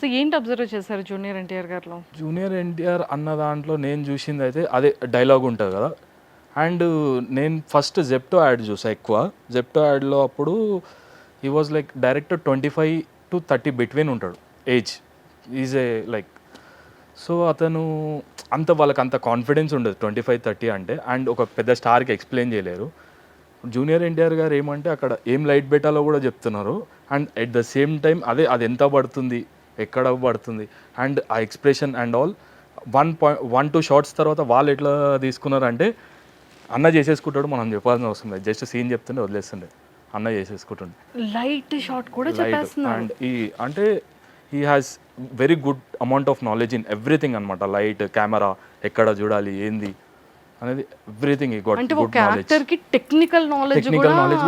So ఏంటి observe చేశారు junior NTR గారిలో? జూనియర్ ఎన్టీఆర్ అన్న దాంట్లో నేను చూసింది అయితే అదే డైలాగ్ ఉంటుంది కదా. అండ్ నేను ఫస్ట్ జెప్టో యాడ్ చూసా ఎక్కువ. జెప్టో యాడ్లో అప్పుడు ఈ వాజ్ లైక్ డైరెక్టర్ 25-30 బిట్వీన్ ఉంటాడు age. Is a like so అతను వాళ్ళకి అంత కాన్ఫిడెన్స్ ఉండదు 25-30 అంటే. అండ్ ఒక పెద్ద స్టార్కి ఎక్స్ప్లెయిన్ చేయలేరు. జూనియర్ ఎన్టీఆర్ గారు ఏమంటే అక్కడ ఏం లైట్ పెట్టాలో కూడా చెప్తున్నారు. And at the same time అది ఎంత పడుతుంది, ఎక్కడ పడుతుంది, అండ్ ఆ ఎక్స్ప్రెషన్ అండ్ ఆల్ 1-2 షార్ట్స్ తర్వాత వాళ్ళు ఎట్లా తీసుకున్నారంటే అన్న చేసేసుకుంటాడు, మనం చెప్పాల్సిన అవసరం లేదు. జస్ట్ సీన్ చెప్తుండే వదిలేస్తుండే, అన్న చేసేసుకుంటుండే. లైట్ షాట్ కూడా లైట్ చెప్పేస్తున్నారు. అండ్ అంటే he has very good amount of knowledge in everything అనమాట. లైట్, కెమెరా, ఎక్కడ చూడాలి, ఏంది అనేది ఎవ్రీథింగ్ ఈ గాట్ అంటే గుడ్ ఒక నాలెడ్జ్. యాక్టర్ కి టెక్నికల్ నాలెడ్జ్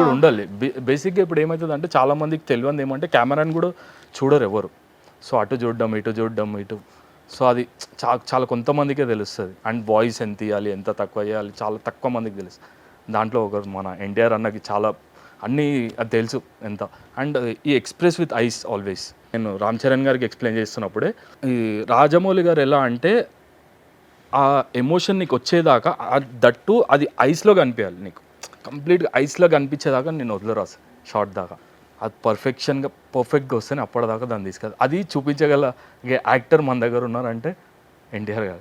కూడా ఉండాలి. బేసిక్గా ఇప్పుడు ఏమవుతుంది అంటే చాలా మందికి తెలియదు ఏమంటే కెమెరాని కూడా చూడరు ఎవరు. సో అటు చూడడం, ఇటు చూడడం, ఇటు. సో అది చాలా కొంతమందికే తెలుస్తుంది. అండ్ వాయిస్ ఎంత ఇవ్వాలి, ఎంత తక్కువ చేయాలి, చాలా తక్కువ మందికి తెలుసు. దాంట్లో ఒకరు మన ఎన్టీఆర్ అన్నకి చాలా అన్నీ అది తెలుసు ఎంత. అండ్ ఈ ఎక్స్ప్రెస్ విత్ ఐస్ ఆల్వేస్. నేను రామ్ చరణ్ గారికి ఎక్స్ప్లెయిన్ చేస్తున్నప్పుడే ఈ రాజమౌళి గారు ఎలా అంటే ఆ ఎమోషన్ నీకు వచ్చేదాకా దట్టు అది ఐస్లో కనిపించాలి నీకు. కంప్లీట్గా ఐస్లో కనిపించేదాకా నేను వదిలేరాసు షార్ట్ దాకా. అది పర్ఫెక్ట్గా వస్తేనే అప్పటిదాకా దాన్ని తీసుకెళ్ళాలి. అది చూపించగల యాక్టర్ మన దగ్గర ఉన్నారంటే ఎన్టీఆర్ గారు.